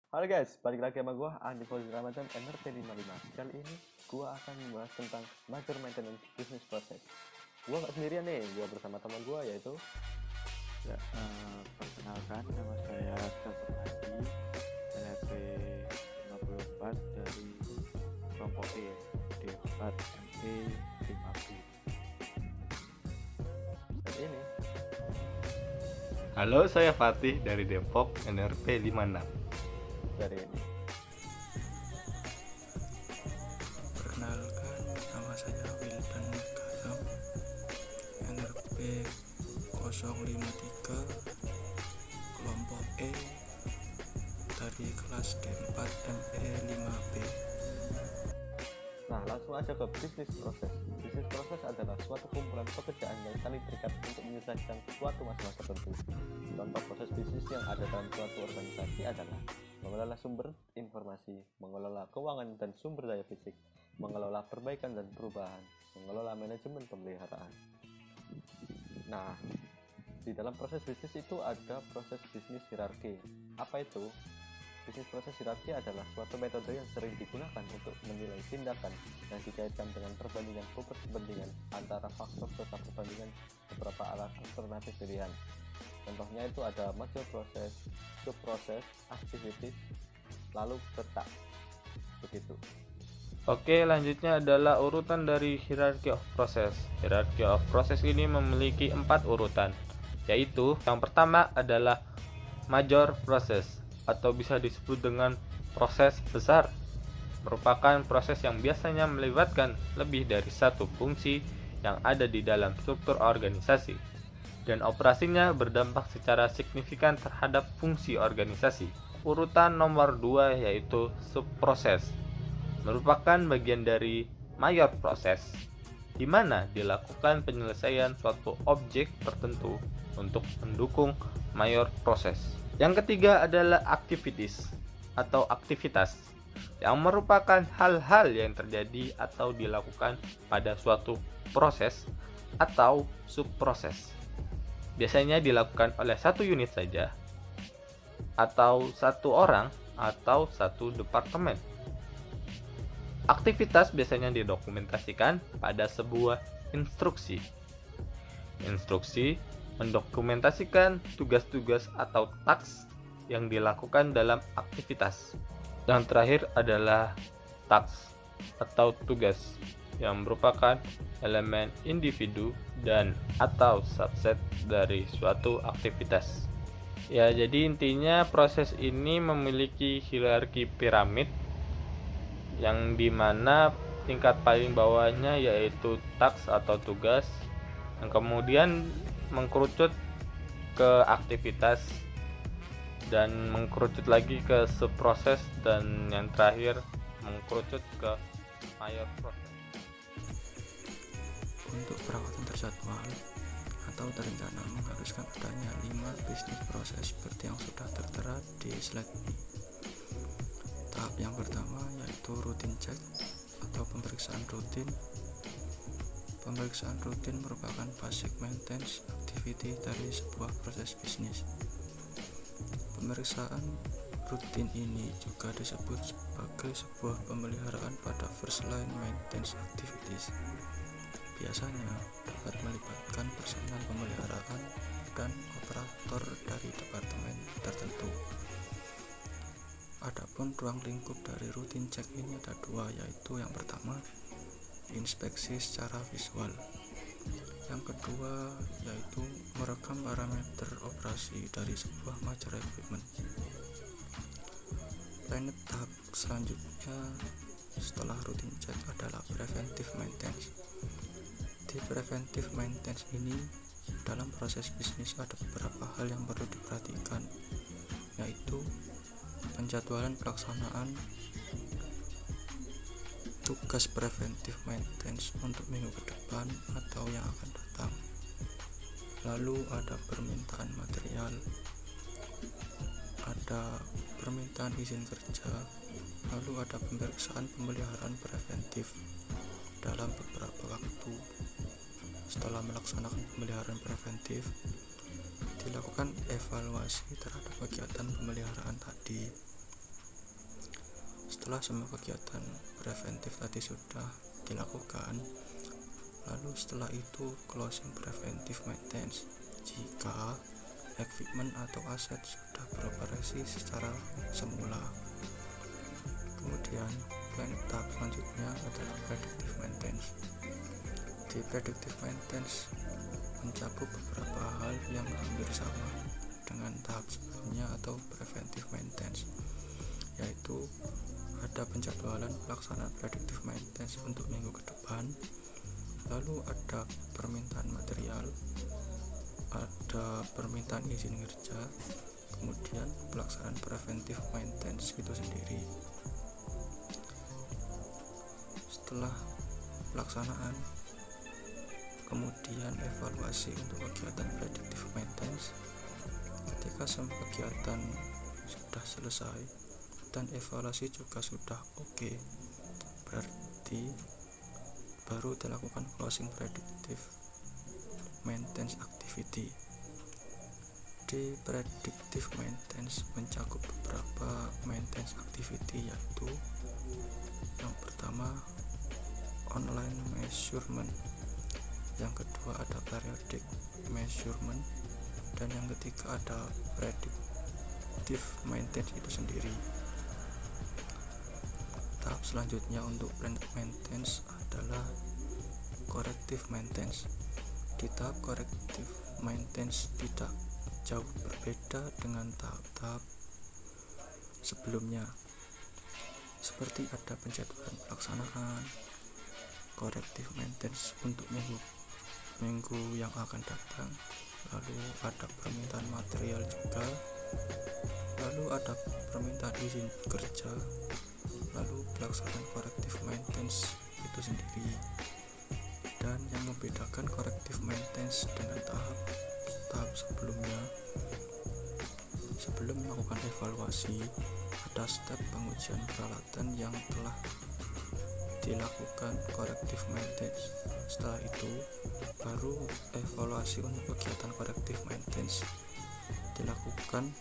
Halo guys, balik lagi sama gue Andi Fauzi Ramadan NRP55. Kali ini gue akan membahas tentang major maintenance business process. Gue gak sendirian nih, gue bersama teman gue yaitu Perkenalkan, nama saya Dr. Hadi, NRP 54 dari kelompok E, D4 ME 5B. dan ini. Halo, saya Fatih dari Depok NRP 56. Dari ini. Perkenalkan, nama saya Wildan Garam, NRP 053, kelompok E, dari kelas D4 ME 5B. Nah, langsung aja ke bisnis proses. Bisnis proses adalah suatu kumpulan pekerjaan yang saling terikat untuk menyelesaikan suatu masalah tertentu. Contoh proses bisnis yang ada dalam suatu organisasi adalah mengelola sumber informasi, mengelola keuangan dan sumber daya fisik, mengelola perbaikan dan perubahan, mengelola manajemen pemeliharaan. Nah, di dalam proses bisnis itu ada proses bisnis hierarki. Apa itu? Bisnis proses hierarki adalah suatu metode yang sering digunakan untuk menilai tindakan yang dikaitkan dengan perbandingan kepentingan antara faktor serta perbandingan beberapa alternatif pilihan. Contohnya itu ada major proses, subproses, activities, lalu serta. Begitu. Oke, lanjutnya adalah urutan dari hierarchy of process. Hierarchy of process ini memiliki 4 urutan, yaitu yang pertama adalah major process atau bisa disebut dengan proses besar. Merupakan proses yang biasanya melibatkan lebih dari satu fungsi yang ada di dalam struktur organisasi, dan operasinya berdampak secara signifikan terhadap fungsi organisasi. Urutan nomor 2 yaitu subproses, merupakan bagian dari mayor proses, di mana dilakukan penyelesaian suatu objek tertentu untuk mendukung mayor proses. Yang ketiga adalah activities atau aktivitas, yang merupakan hal-hal yang terjadi atau dilakukan pada suatu proses atau subproses. Biasanya dilakukan oleh satu unit saja, atau satu orang, atau satu departemen. Aktivitas biasanya didokumentasikan pada sebuah instruksi. Instruksi mendokumentasikan tugas-tugas atau tasks yang dilakukan dalam aktivitas. Dan terakhir adalah tasks atau tugas, yang merupakan elemen individu dan atau subset dari suatu aktivitas. Ya, jadi intinya proses ini memiliki hierarki piramid, yang dimana tingkat paling bawahnya yaitu tasks atau tugas, yang kemudian mengkerucut ke aktivitas, dan mengkerucut lagi ke subproses, dan yang terakhir mengkerucut ke mayor proses. Untuk perawatan terjadwal atau terencana mengharuskan adanya 5 bisnis proses seperti yang sudah tertera di slide ini. Tahap yang pertama yaitu routine check atau pemeriksaan rutin. Pemeriksaan rutin merupakan basic maintenance activity dari sebuah proses bisnis. Pemeriksaan rutin ini juga disebut sebagai sebuah pemeliharaan pada first line maintenance activities. Biasanya dapat melibatkan personal pemeliharaan dan operator dari departemen tertentu. Adapun ruang lingkup dari routine check ini ada 2, yaitu yang pertama inspeksi secara visual, yang kedua yaitu merekam parameter operasi dari sebuah major equipment. Lanjut tahap selanjutnya setelah routine check adalah preventive maintenance. Di preventive maintenance ini, dalam proses bisnis ada beberapa hal yang perlu diperhatikan, yaitu penjadwalan pelaksanaan tugas preventive maintenance untuk minggu ke depan atau yang akan datang. Lalu ada permintaan material, ada permintaan izin kerja, lalu ada pemeriksaan pemeliharaan preventif dalam beberapa waktu. Setelah melaksanakan pemeliharaan preventif, dilakukan evaluasi terhadap kegiatan pemeliharaan tadi. Setelah semua kegiatan preventif tadi sudah dilakukan, lalu setelah itu closing preventive maintenance. Jika equipment atau aset sudah beroperasi secara semula. Kemudian tahap selanjutnya adalah predictive maintenance. Di predictive maintenance mencakup beberapa hal yang hampir sama dengan tahap sebelumnya atau preventive maintenance, yaitu ada penjadwalan pelaksanaan predictive maintenance untuk minggu ke depan, lalu ada permintaan material, ada permintaan izin kerja, kemudian pelaksanaan preventive maintenance itu sendiri. Setelah pelaksanaan, kemudian evaluasi untuk kegiatan predictive maintenance. Ketika semua kegiatan sudah selesai dan evaluasi juga sudah oke, berarti baru dilakukan closing predictive maintenance activity. Di predictive maintenance mencakup beberapa maintenance activity, yaitu yang pertama online measurement, yang kedua ada periodic measurement, dan yang ketiga ada predictive maintenance itu sendiri. Tahap selanjutnya untuk preventive maintenance adalah corrective maintenance. Di tahap corrective maintenance tidak jauh berbeda dengan tahap-tahap sebelumnya, seperti ada penjadwalan pelaksanaan corrective maintenance untuk minggu yang akan datang, lalu ada permintaan material juga, lalu ada permintaan izin kerja, lalu pelaksanaan corrective maintenance itu sendiri. Dan yang membedakan corrective maintenance dengan tahap sebelumnya, sebelum melakukan evaluasi ada step pengujian peralatan yang telah dilakukan corrective maintenance. Setelah itu baru evaluasi untuk kegiatan corrective maintenance dilakukan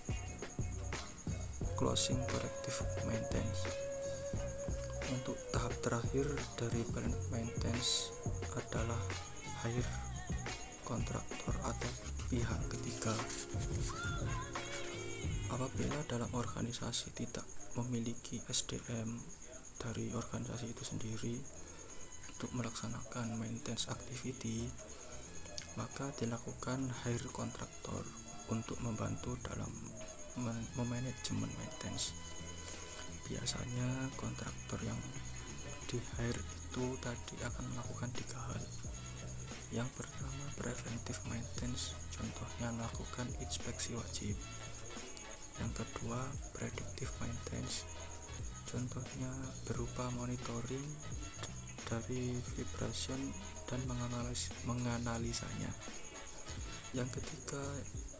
closing corrective maintenance. Untuk tahap terakhir dari preventive maintenance adalah hire kontraktor atau pihak ketiga. Apabila dalam organisasi tidak memiliki SDM dari organisasi itu sendiri untuk melaksanakan maintenance activity, maka dilakukan hire kontraktor untuk membantu dalam memanajemen maintenance. Biasanya kontraktor yang di hire itu tadi akan melakukan 3 hal. Yang pertama preventive maintenance, contohnya melakukan inspeksi wajib. Yang kedua predictive maintenance, contohnya berupa monitoring dari vibration dan menganalisanya. Yang ketiga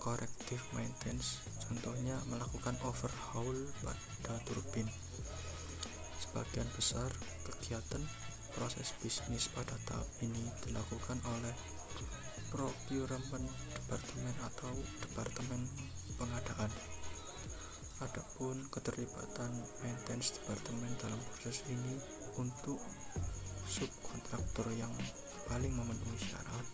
corrective maintenance, contohnya melakukan overhaul pada turbin. Sebagian besar kegiatan proses bisnis pada tahap ini dilakukan oleh procurement departemen atau departemen pengadaan. Adapun keterlibatan maintenance departemen dalam proses ini untuk subkontraktor yang paling memenuhi syarat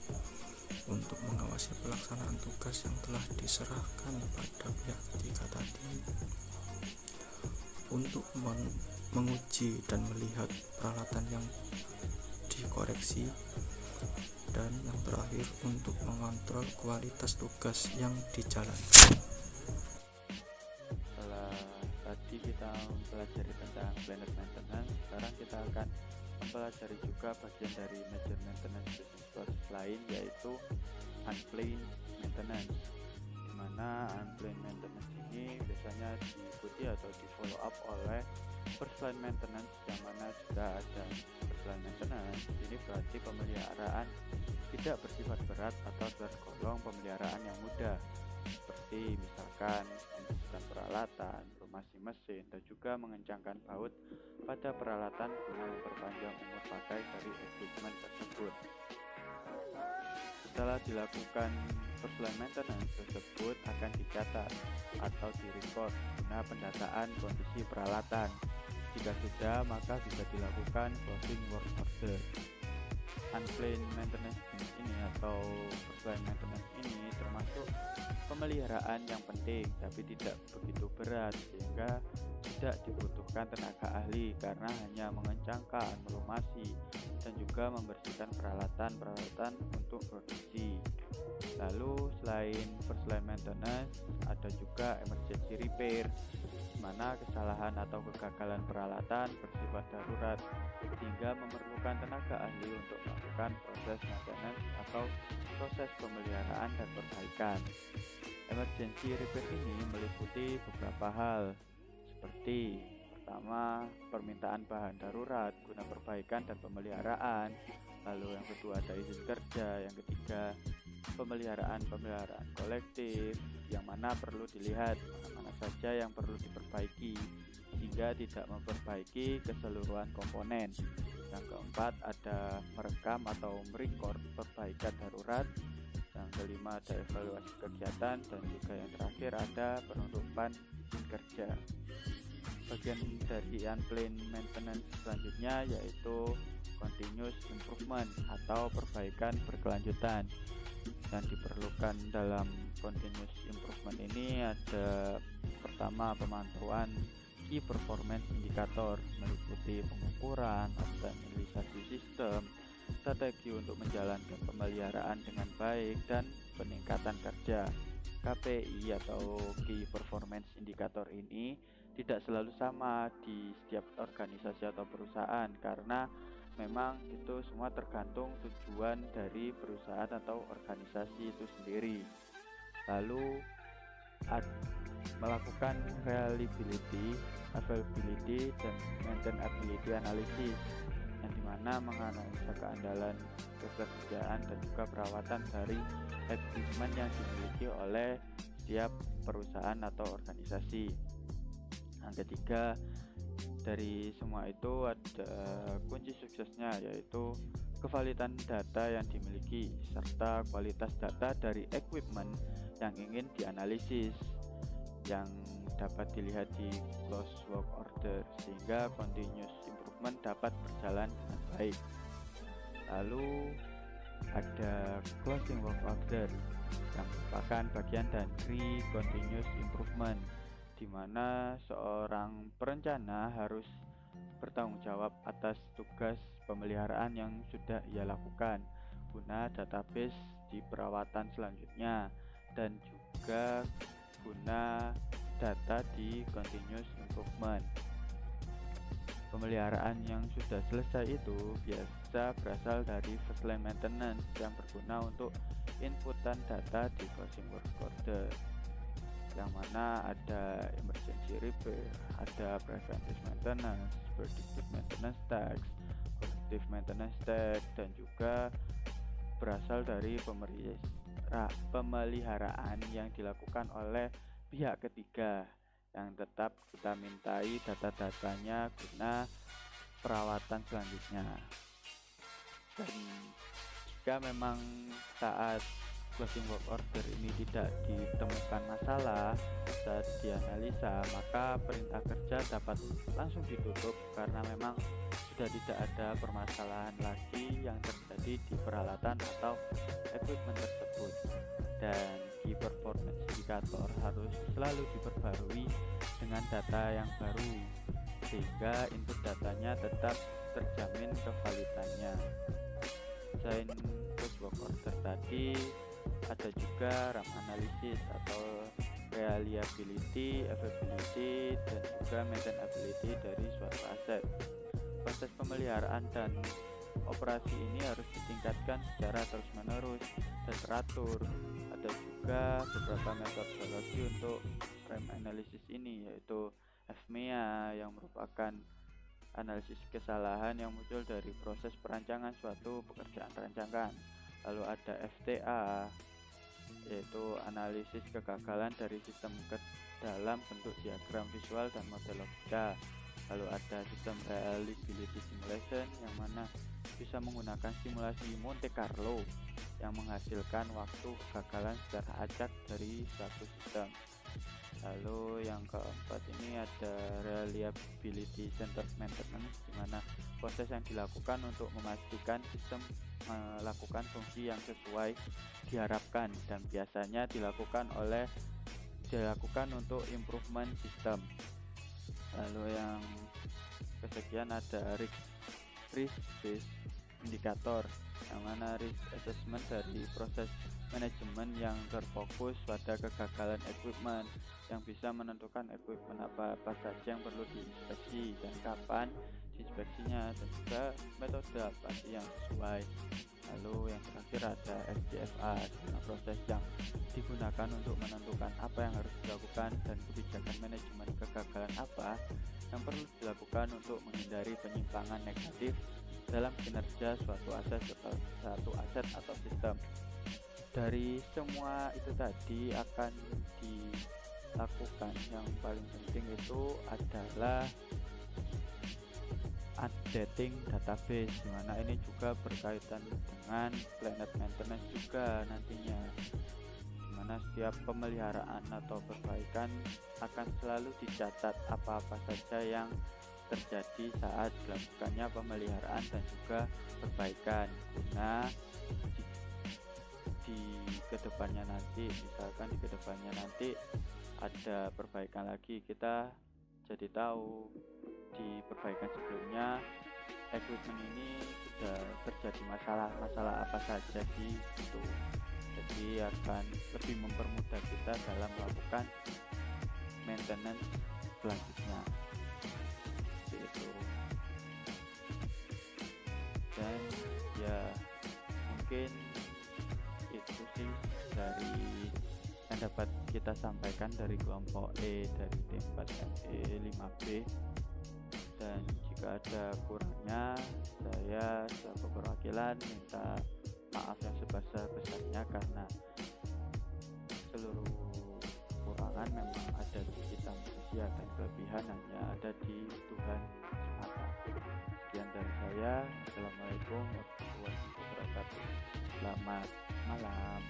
untuk mengawasi pelaksanaan tugas yang telah diserahkan pada pihak ketiga tadi, untuk menguji dan melihat peralatan yang dikoreksi, dan yang terakhir untuk mengontrol kualitas tugas yang dijalankan. Tadi kita mempelajari tentang planned maintenance. Sekarang kita akan mempelajari juga bagian dari major maintenance business process lain, yaitu unplanned maintenance. Dimana unplanned maintenance ini biasanya diikuti atau di follow up oleh first line maintenance, yang mana jika ada first line maintenance ini berarti pemeliharaan tidak bersifat berat atau tergolong pemeliharaan yang mudah, seperti misalkan membersihkan peralatan, memasi mesin, dan juga mengencangkan baut pada peralatan guna memperpanjang umur pakai dari equipment tersebut. Setelah dilakukan first line maintenance tersebut akan dicatat atau direcord guna pendataan kondisi peralatan. Jika sudah, maka bisa dilakukan closing work order. Unplanned maintenance ini atau first-line maintenance ini termasuk pemeliharaan yang penting tapi tidak begitu berat, sehingga tidak dibutuhkan tenaga ahli karena hanya mengencangkan, melumasi, dan juga membersihkan peralatan-peralatan untuk produksi. Lalu selain first line maintenance, ada juga emergency repair, di mana kesalahan atau kegagalan peralatan bersifat darurat sehingga memerlukan tenaga ahli untuk melakukan proses maintenance atau proses pemeliharaan dan perbaikan. Emergency repair ini meliputi beberapa hal, seperti pertama, permintaan bahan darurat guna perbaikan dan pemeliharaan. Lalu yang kedua ada izin kerja. Yang ketiga, pemeliharaan kolektif, yang mana perlu dilihat mana saja yang perlu diperbaiki sehingga tidak memperbaiki keseluruhan komponen. Yang keempat ada merekam atau merecord perbaikan darurat. Yang kelima ada evaluasi kegiatan, dan juga yang terakhir ada penutupan izin kerja. Bagian dari unplanned maintenance selanjutnya yaitu continuous improvement atau perbaikan berkelanjutan. Yang diperlukan dalam continuous improvement ini ada pertama pemantauan key performance indicator, meliputi pengukuran, optimalisasi sistem, strategi untuk menjalankan pemeliharaan dengan baik, dan peningkatan kerja. KPI atau Key Performance Indicator ini tidak selalu sama di setiap organisasi atau perusahaan karena memang itu semua tergantung tujuan dari perusahaan atau organisasi itu sendiri. Lalu melakukan reliability, availability, dan maintainability analysis, yang dimana menganalisa keandalan ketersediaan dan juga perawatan dari equipment yang dimiliki oleh setiap perusahaan atau organisasi. Yang ketiga, dari semua itu ada kunci suksesnya, yaitu kevalitan data yang dimiliki serta kualitas data dari equipment yang ingin dianalisis, yang dapat dilihat di close work order sehingga continuous improvement dapat berjalan dengan baik. Lalu ada closing work order yang merupakan bagian dari continuous improvement, di mana seorang perencana harus bertanggung jawab atas tugas pemeliharaan yang sudah ia lakukan guna database di perawatan selanjutnya, dan juga guna data di continuous improvement. Pemeliharaan yang sudah selesai itu biasa berasal dari first line maintenance yang berguna untuk inputan data di closing work order, yang mana ada emergency repair, ada preventive maintenance, predictive maintenance task, corrective maintenance task, dan juga berasal dari pemeliharaan yang dilakukan oleh pihak ketiga yang tetap kita mintai data-datanya guna perawatan selanjutnya. Dan jika memang saat closing work order ini tidak ditemukan masalah saat dianalisa, maka perintah kerja dapat langsung ditutup karena memang sudah tidak ada permasalahan lagi yang terjadi di peralatan atau equipment tersebut. Dan key performance indicator harus selalu diperbarui dengan data yang baru sehingga input datanya tetap terjamin kevalitannya. Selain close work order tadi, ada juga RAM analysis atau reliability, availability, dan juga maintainability dari suatu aset. Proses pemeliharaan dan operasi ini harus ditingkatkan secara terus-menerus dan teratur. Ada juga beberapa metodologi untuk RAM analysis ini, yaitu FMEA yang merupakan analisis kesalahan yang muncul dari proses perancangan suatu pekerjaan rancangan. Lalu ada FTA, yaitu analisis kegagalan dari sistem dalam bentuk diagram visual dan model logika. Lalu ada sistem reliability simulation yang mana bisa menggunakan simulasi Monte Carlo yang menghasilkan waktu kegagalan secara acak dari suatu sistem. Lalu yang keempat ini ada reliability centered maintenance, di mana proses yang dilakukan untuk memastikan sistem melakukan fungsi yang sesuai diharapkan dan biasanya dilakukan untuk improvement sistem. Lalu yang kesekian ada risk based indicator, yang mana risk assessment dari proses manajemen yang terfokus pada kegagalan equipment, yang bisa menentukan equipment apa saja yang perlu diinspeksi dan kapan inspeksinya, dan juga metode apa sih yang sesuai. Lalu yang terakhir ada SDFR, dengan proses yang digunakan untuk menentukan apa yang harus dilakukan dan kebijakan manajemen kegagalan apa yang perlu dilakukan untuk menghindari penyimpangan negatif dalam kinerja suatu aset atau sistem. Dari semua itu tadi akan dilakukan, yang paling penting itu adalah updating database, dimana ini juga berkaitan dengan planet maintenance juga nantinya, dimana setiap pemeliharaan atau perbaikan akan selalu dicatat apa-apa saja yang terjadi saat dilakukannya pemeliharaan dan juga perbaikan, guna di kedepannya nanti, misalkan di kedepannya nanti ada perbaikan lagi, kita jadi tahu di perbaikan sebelumnya equipment ini sudah terjadi masalah apa saja sih gitu. Jadi akan lebih mempermudah kita dalam melakukan maintenance selanjutnya itu. Dan ya mungkin itu sih dari yang dapat kita sampaikan dari kelompok E dari D4ME 5B, dan jika ada kurangnya saya selaku perwakilan minta maaf yang sebesar-besarnya, karena seluruh kekurangan memang ada di kita manusia dan kelebihan hanya ada di Tuhan semata. Sekian dari saya. Assalamualaikum warahmatullahi wabarakatuh. Selamat malam.